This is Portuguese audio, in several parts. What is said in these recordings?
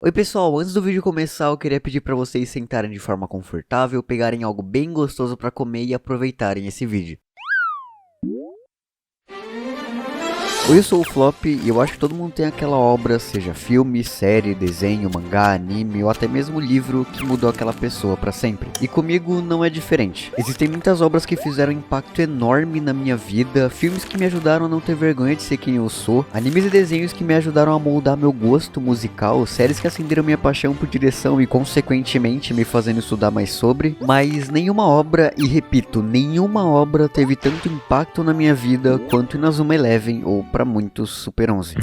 Oi pessoal, antes do vídeo começar eu queria pedir pra vocês sentarem de forma confortável, pegarem algo bem gostoso pra comer e aproveitarem esse vídeo. Oi, eu sou o Flop e eu acho que todo mundo tem aquela obra, seja filme, série, desenho, mangá, anime ou até mesmo livro que mudou aquela pessoa pra sempre. E comigo não é diferente. Existem muitas obras que fizeram um impacto enorme na minha vida, filmes que me ajudaram a não ter vergonha de ser quem eu sou, animes e desenhos que me ajudaram a moldar meu gosto musical, séries que acenderam minha paixão por direção e consequentemente me fazendo estudar mais sobre, mas nenhuma obra, e repito, nenhuma obra teve tanto impacto na minha vida quanto Inazuma Eleven ou para muitos Super 11.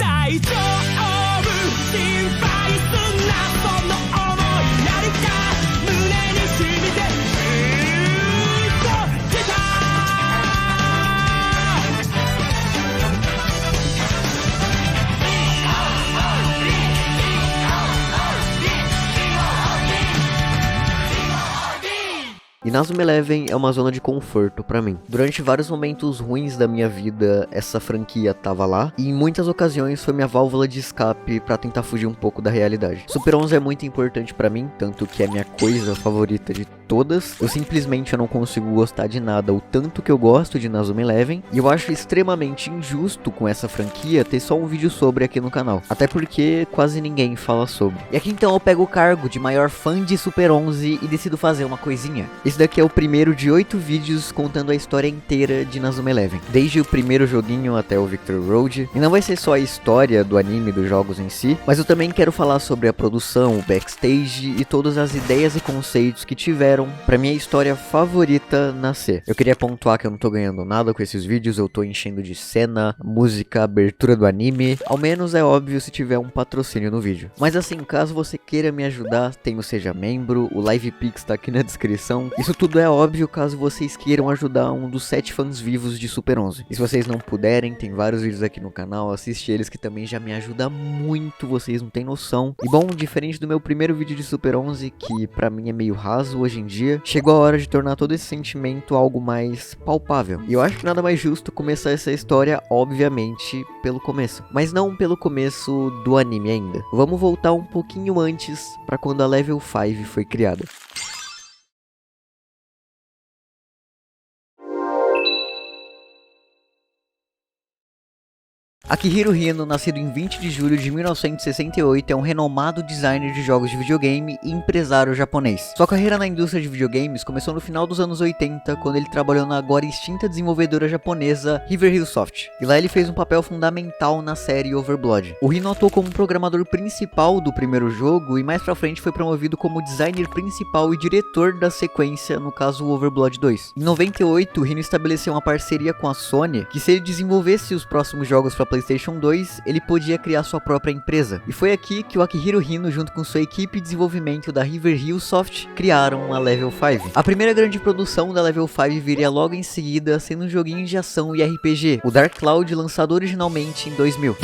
Inazuma Eleven é uma zona de conforto pra mim. Durante vários momentos ruins da minha vida, essa franquia tava lá, e em muitas ocasiões foi minha válvula de escape pra tentar fugir um pouco da realidade. Super 11 é muito importante pra mim, tanto que é minha coisa favorita de todas. Eu simplesmente não consigo gostar de nada o tanto que eu gosto de Inazuma Eleven, e eu acho extremamente injusto com essa franquia ter só um vídeo sobre aqui no canal. Até porque quase ninguém fala sobre. E aqui então eu pego o cargo de maior fã de Super 11 e decido fazer uma coisinha. Esse daqui é o primeiro de 8 vídeos contando a história inteira de Inazuma Eleven, desde o primeiro joguinho até o Victory Road. E não vai ser só a história do anime e dos jogos em si, mas eu também quero falar sobre a produção, o backstage e todas as ideias e conceitos que tiveram pra minha história favorita nascer. Eu queria pontuar que eu não tô ganhando nada com esses vídeos, eu tô enchendo de cena, música, abertura do anime, ao menos é óbvio se tiver um patrocínio no vídeo. Mas assim, caso você queira me ajudar, tem o Seja Membro, o LivePix tá aqui na descrição. Isso tudo é óbvio caso vocês queiram ajudar um dos 7 fãs vivos de Super 11. E se vocês não puderem, tem vários vídeos aqui no canal, assiste eles que também já me ajuda muito, vocês não tem noção. E bom, diferente do meu primeiro vídeo de Super 11, que pra mim é meio raso hoje em dia, chegou a hora de tornar todo esse sentimento algo mais palpável. E eu acho que nada mais justo começar essa história, obviamente, pelo começo. Mas não pelo começo do anime ainda. Vamos voltar um pouquinho antes, pra quando a Level 5 foi criada. Akihiro Hino, nascido em 20 de julho de 1968, é um renomado designer de jogos de videogame e empresário japonês. Sua carreira na indústria de videogames começou no final dos anos 80, quando ele trabalhou na agora extinta desenvolvedora japonesa River Hill Soft. E lá ele fez um papel fundamental na série Overblood. O Hino atuou como programador principal do primeiro jogo e mais pra frente foi promovido como designer principal e diretor da sequência, no caso o Overblood 2. Em 98, o Hino estabeleceu uma parceria com a Sony, que se ele desenvolvesse os próximos jogos para PlayStation 2, ele podia criar sua própria empresa. E foi aqui que o Akihiro Hino, junto com sua equipe de desenvolvimento da River Hill Soft, criaram a Level 5. A primeira grande produção da Level 5 viria logo em seguida, sendo um joguinho de ação e RPG, o Dark Cloud, lançado originalmente em 2000.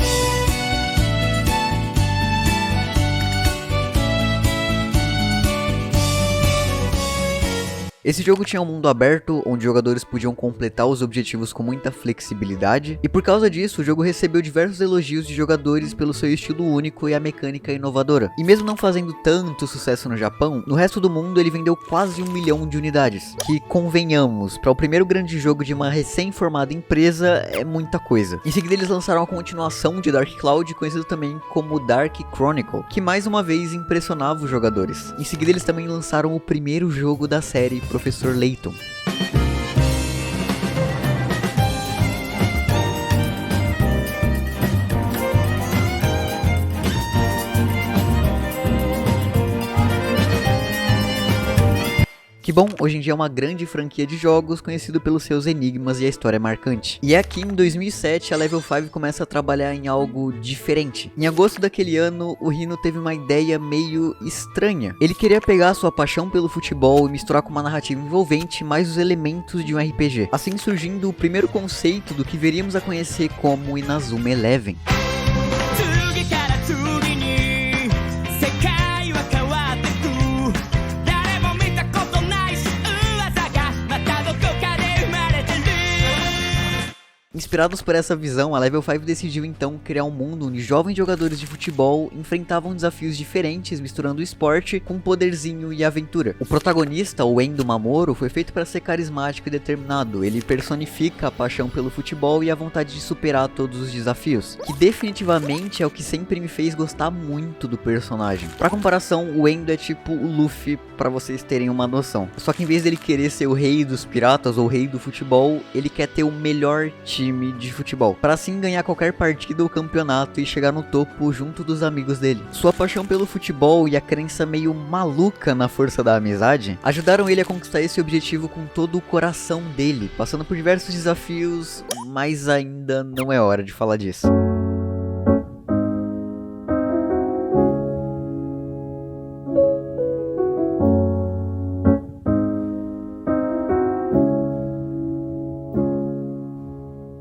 Esse jogo tinha um mundo aberto, onde jogadores podiam completar os objetivos com muita flexibilidade, e por causa disso o jogo recebeu diversos elogios de jogadores pelo seu estilo único e a mecânica inovadora. E mesmo não fazendo tanto sucesso no Japão, no resto do mundo ele vendeu quase 1 milhão de unidades, que, convenhamos, para o primeiro grande jogo de uma recém-formada empresa é muita coisa. Em seguida eles lançaram a continuação de Dark Cloud, conhecido também como Dark Chronicle, que mais uma vez impressionava os jogadores. Em seguida eles também lançaram o primeiro jogo da série, Professor Layton. Que bom, hoje em dia é uma grande franquia de jogos conhecido pelos seus enigmas e a história marcante. E aqui em 2007 a Level 5 começa a trabalhar em algo diferente. Em agosto daquele ano, o Hino teve uma ideia meio estranha. Ele queria pegar sua paixão pelo futebol e misturar com uma narrativa envolvente mais os elementos de um RPG. Assim surgindo o primeiro conceito do que veríamos a conhecer como Inazuma Eleven. Inspirados por essa visão, a Level 5 decidiu então criar um mundo onde jovens jogadores de futebol enfrentavam desafios diferentes, misturando esporte com poderzinho e aventura. O protagonista, o Endo Mamoru, foi feito para ser carismático e determinado. Ele personifica a paixão pelo futebol e a vontade de superar todos os desafios, que definitivamente é o que sempre me fez gostar muito do personagem. Para comparação, o Endo é tipo o Luffy, para vocês terem uma noção. Só que em vez dele querer ser o rei dos piratas ou o rei do futebol, ele quer ter o melhor time de futebol, para assim ganhar qualquer partida ou campeonato e chegar no topo junto dos amigos dele. Sua paixão pelo futebol e a crença meio maluca na força da amizade ajudaram ele a conquistar esse objetivo com todo o coração dele, passando por diversos desafios, mas ainda não é hora de falar disso.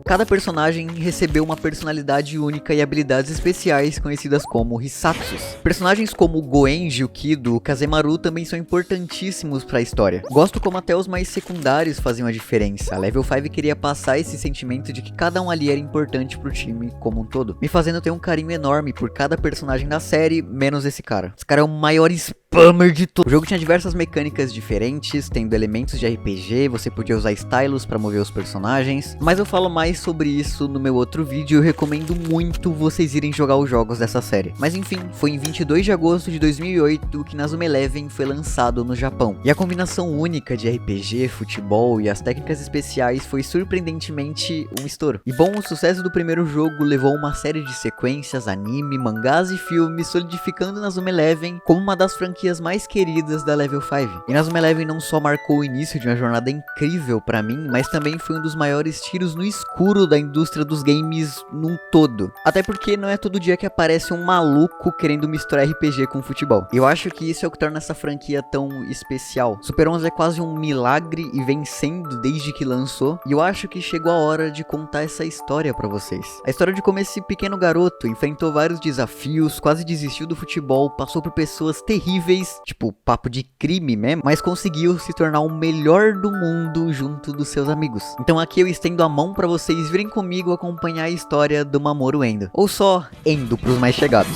Cada personagem recebeu uma personalidade única e habilidades especiais conhecidas como Hisatsus. Personagens como Goenji, o Kido, o Kazemaru também são importantíssimos para a história. Gosto como até os mais secundários faziam a diferença. A Level 5 queria passar esse sentimento de que cada um ali era importante pro time como um todo, me fazendo ter um carinho enorme por cada personagem da série, menos esse cara. Esse cara é o maior spammer de tudo. O jogo tinha diversas mecânicas diferentes, tendo elementos de RPG, você podia usar stylus para mover os personagens, mas eu falo mais sobre isso no meu outro vídeo. Eu recomendo muito vocês irem jogar os jogos dessa série. Mas enfim, foi em 22 de agosto de 2008 que Inazuma Eleven foi lançado no Japão. E a combinação única de RPG, futebol e as técnicas especiais foi surpreendentemente um estouro. E bom, o sucesso do primeiro jogo levou uma série de sequências, anime, mangás e filmes, solidificando Inazuma Eleven como uma das franquias mais queridas da Level 5. Inazuma Eleven não só marcou o início de uma jornada incrível pra mim, mas também foi um dos maiores tiros no escuro da indústria dos games num todo. Até porque não é todo dia que aparece um maluco querendo misturar RPG com futebol. Eu acho que isso é o que torna essa franquia tão especial. Super 11 é quase um milagre e vem sendo desde que lançou, e eu acho que chegou a hora de contar essa história pra vocês. A história de como esse pequeno garoto enfrentou vários desafios, quase desistiu do futebol, passou por pessoas terríveis, tipo papo de crime mesmo, mas conseguiu se tornar o melhor do mundo junto dos seus amigos. Então aqui eu estendo a mão pra vocês virem comigo acompanhar a história do Mamoru Endo, ou só Endo pros mais chegados.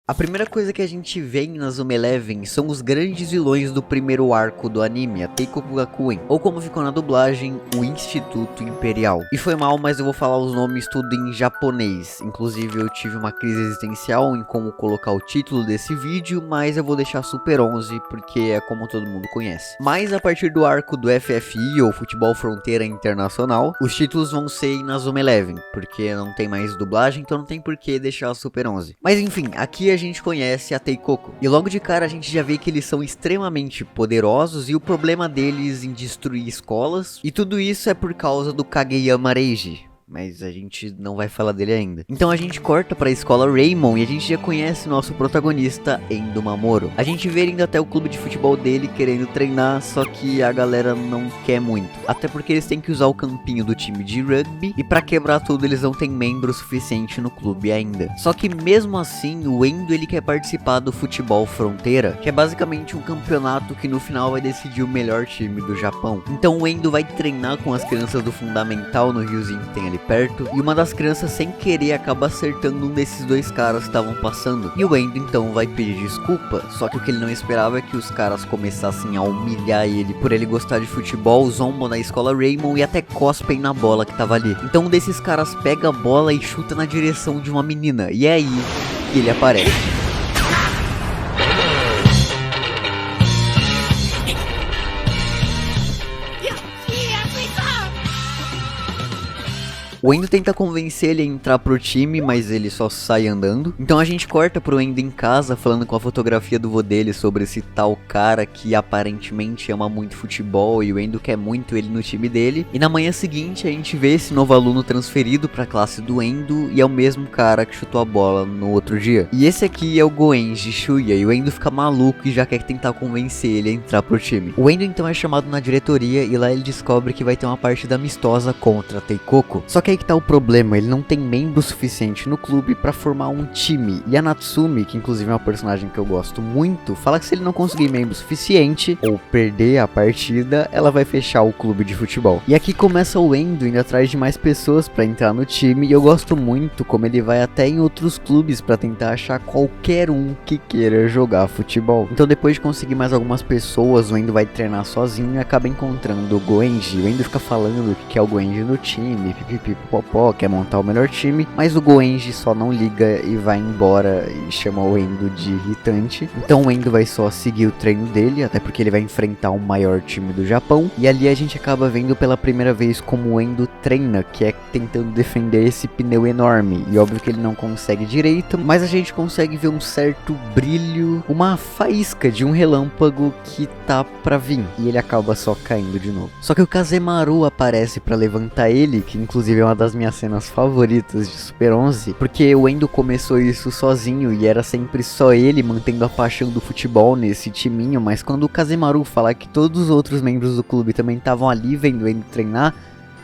A primeira coisa que a gente vê em Inazuma Eleven são os grandes vilões do primeiro arco do anime, a Teikoku Gakuen, ou como ficou na dublagem, o Instituto Imperial. E foi mal, mas eu vou falar os nomes tudo em japonês. Inclusive eu tive uma crise existencial em como colocar o título desse vídeo, mas eu vou deixar Super 11 porque é como todo mundo conhece. Mas a partir do arco do FFI, ou Futebol Fronteira Internacional, os títulos vão ser Inazuma Eleven, porque não tem mais dublagem, então não tem por que deixar Super 11. Mas enfim, aqui a gente conhece a Teikoku, e logo de cara a gente já vê que eles são extremamente poderosos e o problema deles em destruir escolas, e tudo isso é por causa do Kageyama Reiji. Mas a gente não vai falar dele ainda. Então a gente corta pra escola Raymond e a gente já conhece nosso protagonista, Endo Mamoru. A gente vê ele indo até o clube de futebol dele querendo treinar, só que a galera não quer muito. Até porque eles têm que usar o campinho do time de rugby e pra quebrar tudo eles não têm membro suficiente no clube ainda. Só que mesmo assim, o Endo ele quer participar do Futebol Fronteira, que é basicamente um campeonato que no final vai decidir o melhor time do Japão. Então o Endo vai treinar com as crianças do Fundamental no riozinho que tem ali perto, e uma das crianças sem querer acaba acertando um desses dois caras que estavam passando, e o Endo então vai pedir desculpa, só que o que ele não esperava é que os caras começassem a humilhar ele por ele gostar de futebol, zombam na escola Raymond e até cospem na bola que tava ali. Então um desses caras pega a bola e chuta na direção de uma menina, e é aí que ele aparece. O Endo tenta convencer ele a entrar pro time, mas ele só sai andando. Então a gente corta pro Endo em casa, falando com a fotografia do vô dele sobre esse tal cara que aparentemente ama muito futebol e o Endo quer muito ele no time dele. E na manhã seguinte a gente vê esse novo aluno transferido pra classe do Endo e é o mesmo cara que chutou a bola no outro dia. E esse aqui é o Goenji Shuya e o Endo fica maluco e já quer tentar convencer ele a entrar pro time. O Endo então é chamado na diretoria e lá ele descobre que vai ter uma partida amistosa contra a Teikoko. Só que aí que tá o problema, ele não tem membro suficiente no clube pra formar um time. E a Natsumi, que inclusive é uma personagem que eu gosto muito, fala que se ele não conseguir membro suficiente ou perder a partida, ela vai fechar o clube de futebol. E aqui começa o Endo indo atrás de mais pessoas pra entrar no time e eu gosto muito como ele vai até em outros clubes pra tentar achar qualquer um que queira jogar futebol. Então depois de conseguir mais algumas pessoas, o Endo vai treinar sozinho e acaba encontrando o Goenji. O Endo fica falando que quer o Goenji no time, pipipipopopó, quer montar o melhor time, mas o Goenji só não liga e vai embora e chama o Endo de irritante. Então o Endo vai só seguir o treino dele, até porque ele vai enfrentar o maior time do Japão. E ali a gente acaba vendo pela primeira vez como o Endo treina, que é tentando defender esse pneu enorme. E óbvio que ele não consegue direito, mas a gente consegue ver um certo brilho, uma faísca de um relâmpago que tá pra vir. E ele acaba só caindo de novo. Só que o Kazemaru aparece pra levantar ele, que inclusive é uma das minhas cenas favoritas de Super 11, porque o Endo começou isso sozinho e era sempre só ele mantendo a paixão do futebol nesse timinho, mas quando o Kazemaru fala que todos os outros membros do clube também estavam ali vendo o Endo treinar,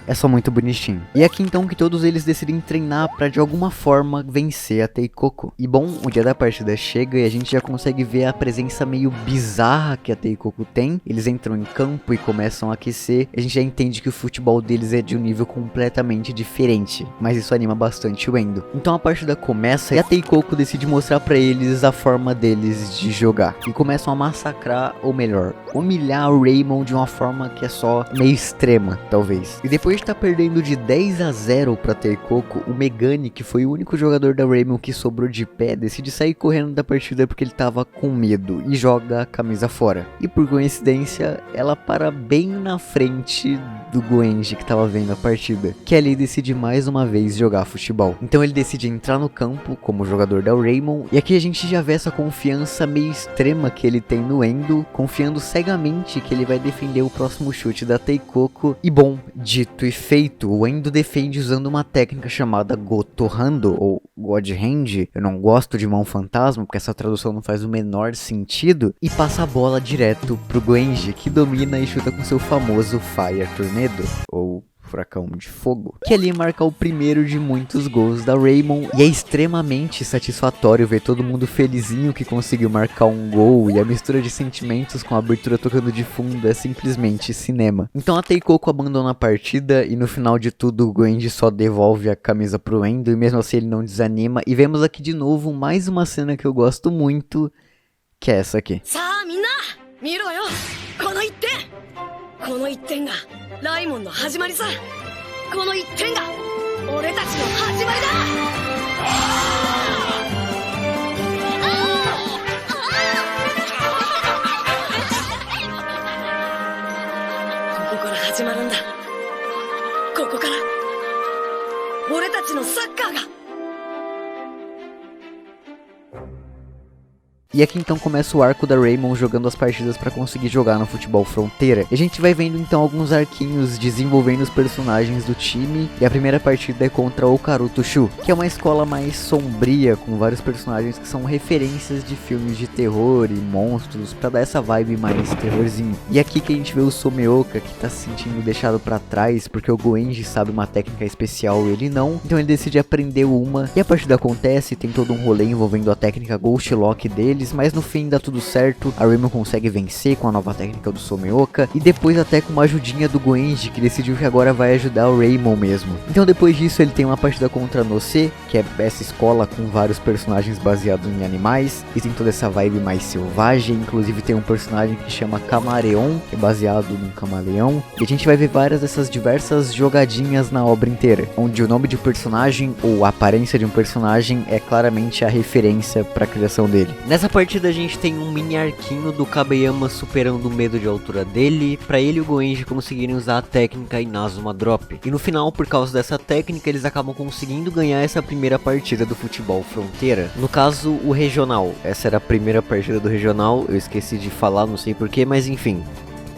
é só muito bonitinho. E é aqui então que todos eles decidem treinar pra de alguma forma vencer a Teikoko. E bom, o dia da partida chega e a gente já consegue ver a presença meio bizarra que a Teikoko tem. Eles entram em campo e começam a aquecer. A gente já entende que o futebol deles é de um nível completamente diferente, mas isso anima bastante o Endo. Então a partida começa e a Teikoko decide mostrar pra eles a forma deles de jogar. E começam a massacrar, ou melhor, humilhar o Raymond de uma forma que é só meio extrema, talvez. E depois de estar perdendo de 10-0 pra Teikoko, o Megane, que foi o único jogador da Raymond que sobrou de pé, decide sair correndo da partida porque ele tava com medo e joga a camisa fora. E por coincidência, ela para bem na frente do Goenji que tava vendo a partida, que ali decide mais uma vez jogar futebol. Então ele decide entrar no campo como jogador da Raymond, e aqui a gente já vê essa confiança meio extrema que ele tem no Endo, confiando cegamente que ele vai defender o próximo chute da Teikoko. E bom, dito e feito, o Endo defende usando uma técnica chamada Goto Hando, ou God Hand. Eu não gosto de mão fantasma, porque essa tradução não faz o menor sentido, e passa a bola direto pro Goenji, que domina e chuta com seu famoso Fire Tornado, ou furacão de fogo, que ali marca o primeiro de muitos gols da Raymond, e é extremamente satisfatório ver todo mundo felizinho que conseguiu marcar um gol, e a mistura de sentimentos com a abertura tocando de fundo é simplesmente cinema. Então a Teikoko abandona a partida e no final de tudo o Goenji só devolve a camisa pro Endo e mesmo assim ele não desanima, e vemos aqui de novo mais uma cena que eu gosto muito, que é essa aqui. この1点がライモンの始まりさ。この1点が俺たちの始まりだ。ここから始まるんだ。ここから俺たちのサッカーが。 E aqui então começa o arco da Raymond jogando as partidas para conseguir jogar no futebol fronteira. E a gente vai vendo então alguns arquinhos desenvolvendo os personagens do time. E a primeira partida é contra o Karuto Shu, que é uma escola mais sombria, com vários personagens que são referências de filmes de terror e monstros, para dar essa vibe mais terrorzinho. E aqui que a gente vê o Someoka, que tá se sentindo deixado para trás, porque o Goenji sabe uma técnica especial e ele não. Então ele decide aprender uma, e a partida acontece, tem todo um rolê envolvendo a técnica Ghost Lock dele, mas no fim dá tudo certo, a Raymond consegue vencer com a nova técnica do Someoka, e depois até com uma ajudinha do Goenji, que decidiu que agora vai ajudar o Raymond mesmo. Então depois disso ele tem uma partida contra a Nose, que é essa escola com vários personagens baseados em animais, e tem toda essa vibe mais selvagem, inclusive tem um personagem que chama Camaleon, que é baseado num camaleão, e a gente vai ver várias dessas diversas jogadinhas na obra inteira, onde o nome de um personagem ou a aparência de um personagem é claramente a referência para a criação dele. Nessa partida a gente tem um mini arquinho do Kageyama superando o medo de altura dele, pra ele e o Goenji conseguirem usar a técnica Inazuma Drop. E no final, por causa dessa técnica, eles acabam conseguindo ganhar essa primeira partida do futebol fronteira. No caso, o regional. Essa era a primeira partida do regional, eu esqueci de falar, não sei porquê, mas enfim.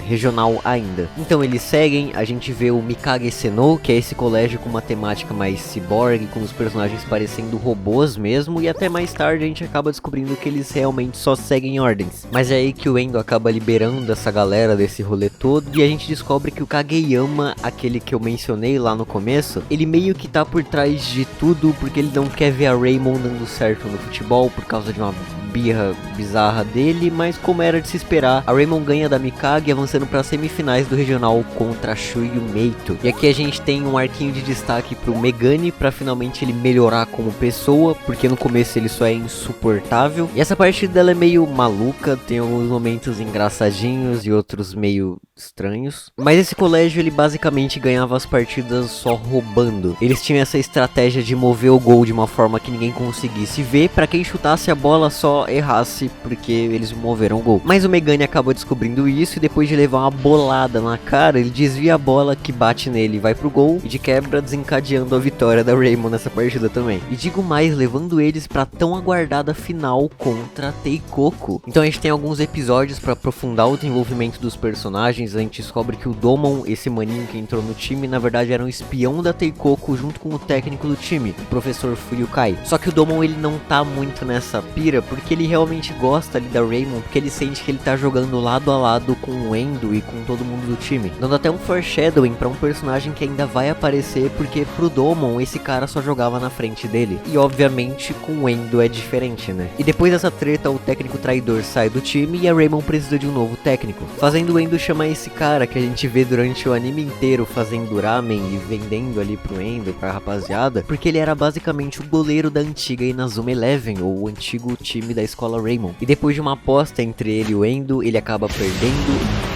Regional ainda. Então eles seguem, a gente vê o Mikage Seno, que é esse colégio com uma temática mais cyborg, com os personagens parecendo robôs mesmo, e até mais tarde a gente acaba descobrindo que eles realmente só seguem ordens. Mas é aí que o Endo acaba liberando essa galera desse rolê todo, e a gente descobre que o Kageyama, aquele que eu mencionei lá no começo, ele meio que tá por trás de tudo, porque ele não quer ver a Raymond dando certo no futebol por causa de uma birra bizarra dele, mas como era de se esperar, a Raymond ganha da Mikage, avançando para as semifinais do regional contra a Shuyu Meito. E aqui a gente tem um arquinho de destaque pro Megane, para finalmente ele melhorar como pessoa, porque no começo ele só é insuportável. E essa partida dela é meio maluca, tem alguns momentos engraçadinhos e outros meio estranhos. Mas esse colégio ele basicamente ganhava as partidas só roubando. Eles tinham essa estratégia de mover o gol de uma forma que ninguém conseguisse ver, para quem chutasse a bola só errasse, porque eles moveram o gol. Mas o Megane acabou descobrindo isso, e depois de levar uma bolada na cara, ele desvia a bola que bate nele e vai pro gol, e de quebra desencadeando a vitória da Raymond nessa partida também. E digo mais, levando eles pra tão aguardada final contra a Teikoko. Então a gente tem alguns episódios pra aprofundar o desenvolvimento dos personagens. A gente descobre que o Domon, esse maninho que entrou no time, na verdade era um espião da Teikoko junto com o técnico do time, o professor Fuyukai. Só que o Domon ele não tá muito nessa pira, porque ele realmente gosta ali da Raymond, porque ele sente que ele tá jogando lado a lado com o Endo e com todo mundo do time, dando até um foreshadowing pra um personagem que ainda vai aparecer, porque pro Domon esse cara só jogava na frente dele. E obviamente com o Endo é diferente, né? E depois dessa treta, o técnico traidor sai do time e a Raymond precisa de um novo técnico, fazendo o Endo chamar esse cara que a gente vê durante o anime inteiro fazendo ramen e vendendo ali pro Endo, pra rapaziada, porque ele era basicamente o goleiro da antiga Inazuma Eleven, ou o antigo time da escola Raymond. E depois de uma aposta entre ele e o Endo, ele acaba perdendo.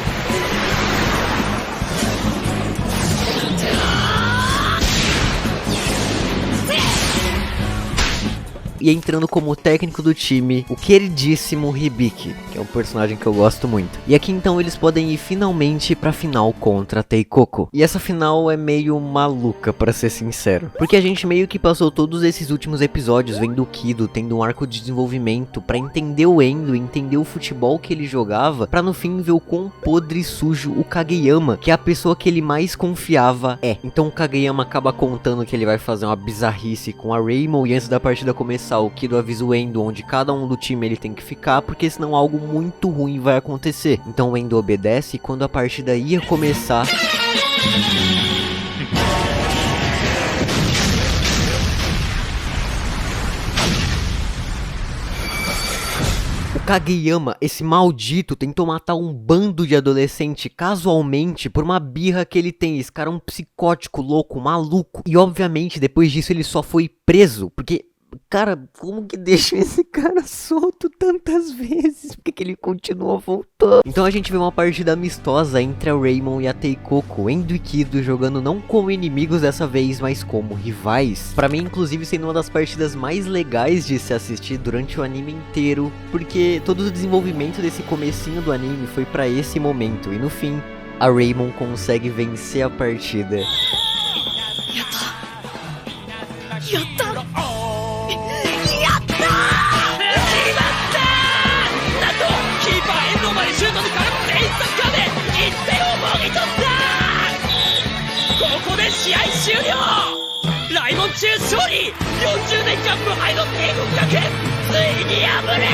E entrando como técnico do time, o queridíssimo Hibiki, que é um personagem que eu gosto muito. E aqui então eles podem ir finalmente pra final contra a Teikoko. E essa final é meio maluca, pra ser sincero, porque a gente meio que passou todos esses últimos episódios vendo o Kido tendo um arco de desenvolvimento pra entender o Endo, entender o futebol que ele jogava, pra no fim ver o quão podre e sujo o Kageyama, que é a pessoa que ele mais confiava, é. Então o Kageyama acaba contando que ele vai fazer uma bizarrice com a Raymond, e antes da partida começar, o Kido avisa o Endo onde cada um do time ele tem que ficar, porque senão algo muito ruim vai acontecer. Então o Endo obedece, e quando a partida ia começar, o Kageyama, esse maldito, tentou matar um bando de adolescente casualmente por uma birra que ele tem. Esse cara é um psicótico louco, maluco. E obviamente depois disso ele só foi preso, porque... cara, como que deixa esse cara solto tantas vezes? Por que ele continua voltando? Então a gente vê uma partida amistosa entre a Raymond e a Teikoko, Endo e Kido jogando não como inimigos dessa vez, mas como rivais. Pra mim, inclusive, sendo uma das partidas mais legais de se assistir durante o anime inteiro, porque todo o desenvolvimento desse comecinho do anime foi pra esse momento, e no fim, a Raymond consegue vencer a partida. Yatta! シュートに絡むフェイントスカーで1点をもぎ取った！ここで試合終了！ライモン中勝利！40年間無敗の帝国学園ついに敗れる！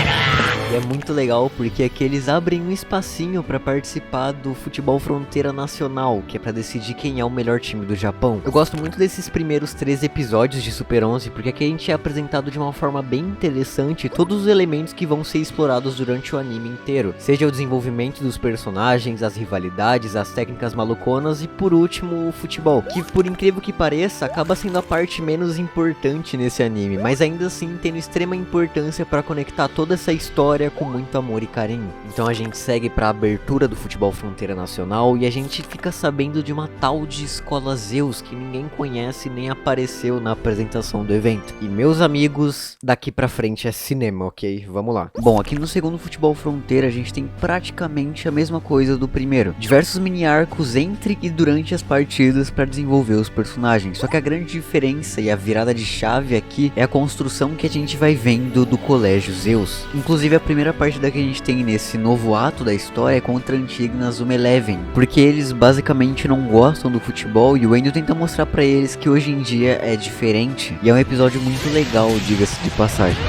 E é muito legal porque aqui eles abrem um espacinho pra participar do futebol fronteira nacional, que é pra decidir quem é o melhor time do Japão. Eu gosto muito desses primeiros 3 episódios de Super 11, porque aqui a gente é apresentado de uma forma bem interessante todos os elementos que vão ser explorados durante o anime inteiro. Seja o desenvolvimento dos personagens, as rivalidades, as técnicas maluconas e por último o futebol, que por incrível que pareça acaba sendo a parte menos importante nesse anime, mas ainda assim tendo extrema importância importância para conectar toda essa história com muito amor e carinho. Então a gente segue para a abertura do Futebol Fronteira Nacional e a gente fica sabendo de uma tal de Escola Zeus que ninguém conhece nem apareceu na apresentação do evento. E meus amigos, daqui pra frente é cinema, ok? Vamos lá. Bom, aqui no segundo Futebol Fronteira a gente tem praticamente a mesma coisa do primeiro. Diversos mini arcos entre e durante as partidas para desenvolver os personagens. Só que a grande diferença e a virada de chave aqui é a construção que a gente vai vendo do Colégio Zeus. Inclusive a primeira partida que a gente tem nesse novo ato da história é contra a antiga Inazuma Eleven, porque eles basicamente não gostam do futebol e o Endo tenta mostrar pra eles que hoje em dia é diferente. E é um episódio muito legal, diga-se de passagem.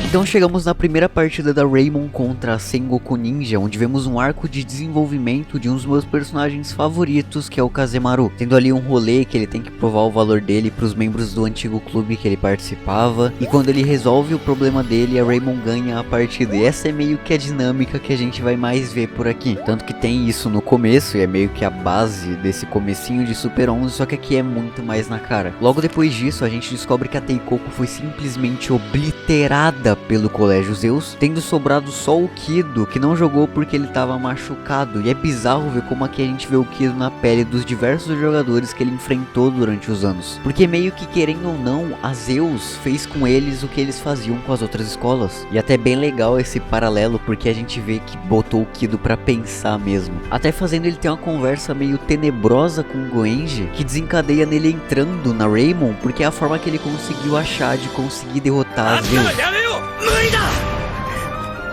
Então chegamos na primeira partida da Raymon contra a Sengoku Ninja, onde vemos um arco de desenvolvimento de um dos meus personagens favoritos, que é o Kazemaru. Tendo ali um rolê que ele tem que provar o valor dele para os membros do antigo clube que ele participava. E quando ele resolve o problema dele, a Raymon ganha a partida. E essa é meio que a dinâmica que a gente vai mais ver por aqui. Tanto que tem isso no começo, e é meio que a base desse comecinho de Super 11, só que aqui é muito mais na cara. Logo depois disso, a gente descobre que a Teikoko foi simplesmente obliterada pelo Colégio Zeus, tendo sobrado só o Kido, que não jogou porque ele estava machucado. E é bizarro ver como aqui a gente vê o Kido na pele dos diversos jogadores que ele enfrentou durante os anos. Porque meio que querendo ou não, a Zeus fez com eles o que eles faziam com as outras escolas. E até bem legal esse paralelo, porque a gente vê que botou o Kido pra pensar mesmo. Até fazendo ele ter uma conversa meio tenebrosa com o Goenji, que desencadeia nele entrando na Raymon, porque é a forma que ele conseguiu achar de conseguir derrotar a Zeus. 無理だ。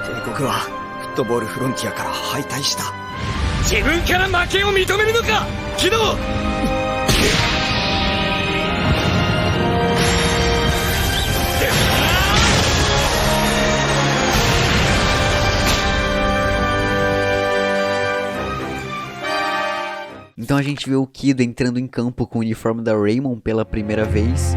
帝国はフットボールフロンティアから敗退した。自分から負けを認めるのか、キド。Então a gente vê o Kido entrando em campo com o uniforme da Raymon pela primeira vez.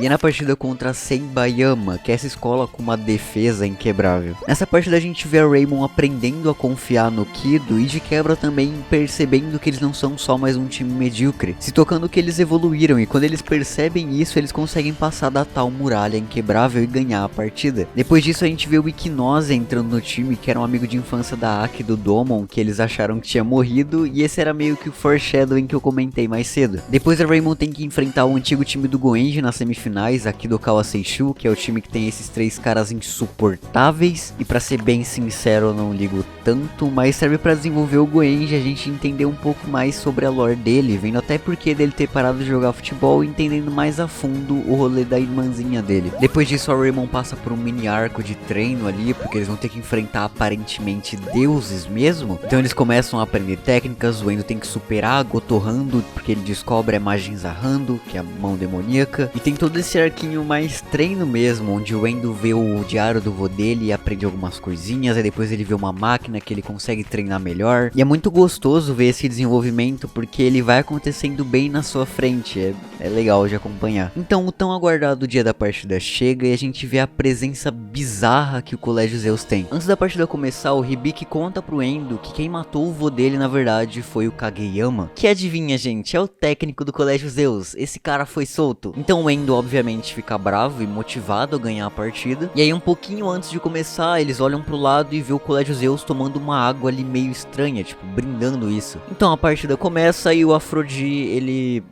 E é na partida contra a Senbayama, que é essa escola com uma defesa inquebrável. Nessa partida a gente vê a Raymon aprendendo a confiar no Kido e de quebra também percebendo que eles não são só mais um time medíocre, se tocando que eles evoluíram, e quando eles percebem isso eles conseguem passar da tal muralha inquebrável e ganhar a partida. Depois disso a gente vê o Iquinose entrando no time, que era um amigo de infância da Aki e do Domon, que eles acharam que tinha morrido, e esse era meio que o foreshadowing que eu comentei mais cedo. Depois a Raymon tem que enfrentar o antigo time do Goenji na semifinal, aqui do Kawa Seishu, que é o time que tem esses três caras insuportáveis, e pra ser bem sincero eu não ligo tanto, mas serve pra desenvolver o Goenji, a gente entender um pouco mais sobre a lore dele, vendo até porque dele ter parado de jogar futebol e entendendo mais a fundo o rolê da irmãzinha dele. Depois disso a Raymon passa por um mini arco de treino ali, porque eles vão ter que enfrentar aparentemente deuses mesmo, então eles começam a aprender técnicas, o Endo tem que superar a Gotohando, porque ele descobre a Majinzahando, que é a mão demoníaca, e tem todo esse arquinho mais treino mesmo, onde o Endo vê o diário do vô dele e aprende algumas coisinhas, aí depois ele vê uma máquina que ele consegue treinar melhor, e é muito gostoso ver esse desenvolvimento, porque ele vai acontecendo bem na sua frente, é legal de acompanhar. Então o tão aguardado dia da partida chega e a gente vê a presença bizarra que o Colégio Zeus tem. Antes da partida começar, o Hibiki conta pro Endo que quem matou o vô dele na verdade foi o Kageyama, que adivinha gente, é o técnico do Colégio Zeus, esse cara foi solto. Então o Endo obviamente fica bravo e motivado a ganhar a partida, e aí um pouquinho antes de começar eles olham pro lado e vê o Colégio Zeus tomando uma água ali meio estranha, tipo brindando isso. Então a partida começa e o Afrodi ele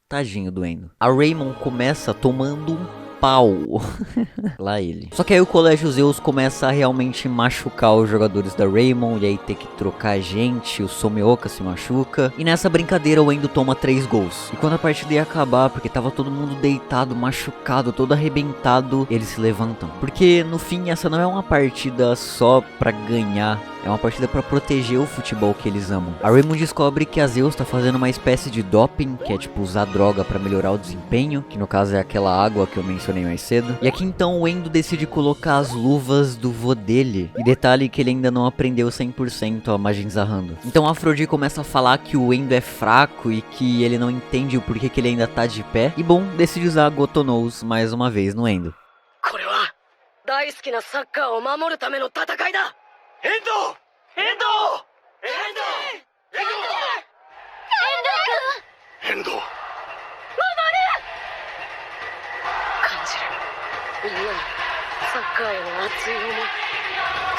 tadinho do Endo. A Raymon começa tomando um pau. Lá ele. Só que aí o Colégio Zeus começa a realmente machucar os jogadores da Raymon, e aí tem que trocar gente, o Someoka se machuca, e nessa brincadeira o Endo toma 3 gols. E quando a partida ia acabar, porque tava todo mundo deitado, machucado, todo arrebentado, eles se levantam. Porque no fim essa não é uma partida só pra ganhar É uma partida pra proteger o futebol que eles amam. A Raymond descobre que a Zeus tá fazendo uma espécie de doping, que é tipo usar droga pra melhorar o desempenho, que no caso é aquela água que eu mencionei mais cedo. E aqui então o Endo decide colocar as luvas do vô dele. E detalhe que ele ainda não aprendeu 100% a Majin-Zahando. Então a Aphrodite começa a falar que o Endo é fraco e que ele não entende o porquê que ele ainda tá de pé. E bom, decide usar a Gotonous mais uma vez no Endo. これは大好きなサッカーを守るための戦いだ。エンドエンドエンドエンドエンドエンド守る。感じる。みんなのサッカーへの熱い思い。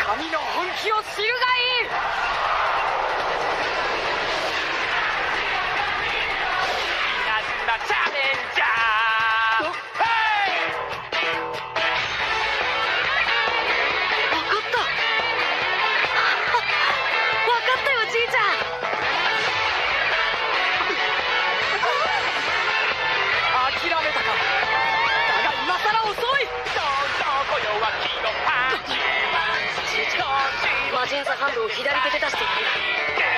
神の本気を知るがいい。稲妻チャレンジャー。マジンザハンドを左手で出している。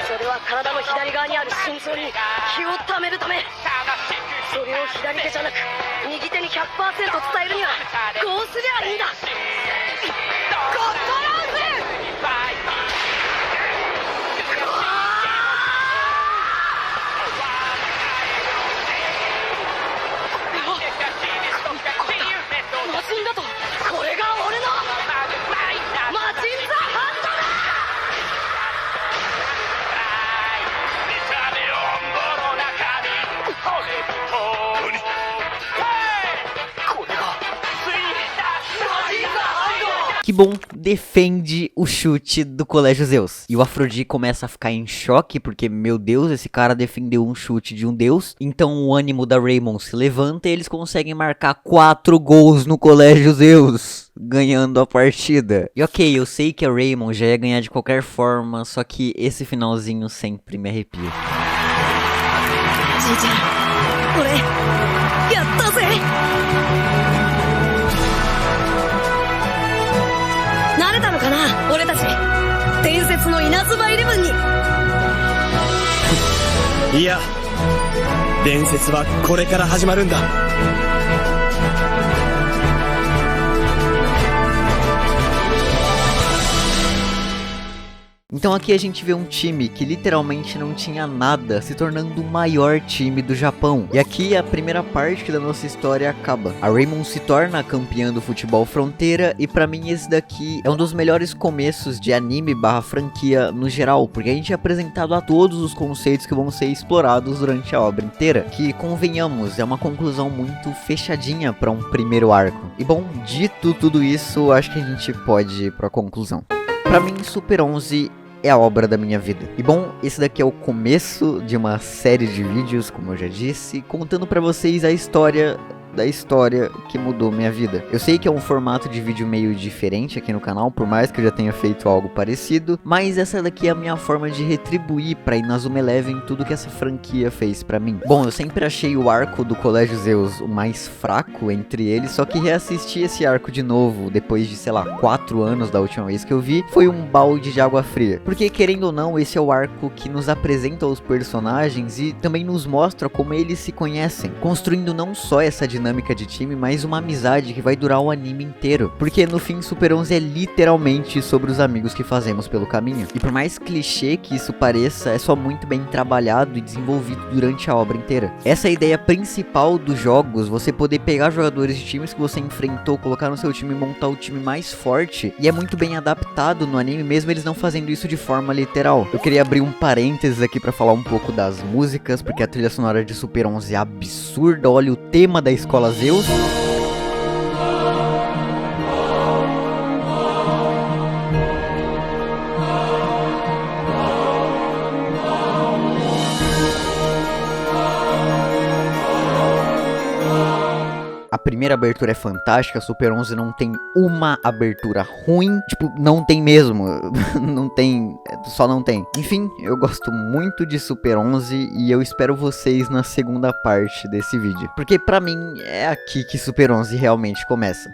それは体の左側にある心臓に気を溜めるため。それを左手じゃなく右手に 100% 伝えるにはこうすりゃいいんだ。ゴッドランズ。マジンだとこれが俺のマジンザハンドだ。Que bom, defende o chute do Colégio Zeus. E o Aphrodite começa a ficar em choque, porque, meu Deus, esse cara defendeu um chute de um deus. Então o ânimo da Raymond se levanta e eles conseguem marcar 4 gols no Colégio Zeus, ganhando a partida. E ok, eu sei que a Raymond já ia ganhar de qualquer forma, só que esse finalzinho sempre me arrepia. Iや、伝説はこれから始まるんだ。Então aqui a gente vê um time que literalmente não tinha nada, se tornando o maior time do Japão. E aqui a primeira parte da nossa história acaba. A Raymond se torna a campeã do futebol fronteira e pra mim esse daqui é um dos melhores começos de anime / franquia no geral, porque a gente é apresentado a todos os conceitos que vão ser explorados durante a obra inteira, que convenhamos, é uma conclusão muito fechadinha pra um primeiro arco. E bom, dito tudo isso, acho que a gente pode ir pra conclusão. Pra mim, Super 11 é a obra da minha vida. E bom, esse daqui é o começo de uma série de vídeos, como eu já disse, contando pra vocês a história da história que mudou minha vida. Eu sei que é um formato de vídeo meio diferente aqui no canal, por mais que eu já tenha feito algo parecido, mas essa daqui é a minha forma de retribuir pra Inazuma Eleven tudo que essa franquia fez pra mim. Bom, eu sempre achei o arco do Colégio Zeus o mais fraco entre eles, só que reassistir esse arco de novo, depois de, sei lá, 4 anos da última vez que eu vi, foi um balde de água fria. Porque, querendo ou não, esse é o arco que nos apresenta os personagens e também nos mostra como eles se conhecem, construindo não só essa dinâmica de time, mas uma amizade que vai durar o anime inteiro. Porque no fim, Super 11 é literalmente sobre os amigos que fazemos pelo caminho. E por mais clichê que isso pareça, é só muito bem trabalhado e desenvolvido durante a obra inteira. Essa é a ideia principal dos jogos, você poder pegar jogadores de times que você enfrentou, colocar no seu time e montar o time mais forte. E é muito bem adaptado no anime, mesmo eles não fazendo isso de forma literal. Eu queria abrir um parênteses aqui pra falar um pouco das músicas, porque a trilha sonora de Super 11 é absurda. Olha o tema da escola Zeus. A primeira abertura é fantástica, Super 11 não tem uma abertura ruim, tipo, não tem mesmo, não tem, só não tem. Enfim, eu gosto muito de Super 11 e eu espero vocês na segunda parte desse vídeo, porque pra mim é aqui que Super 11 realmente começa.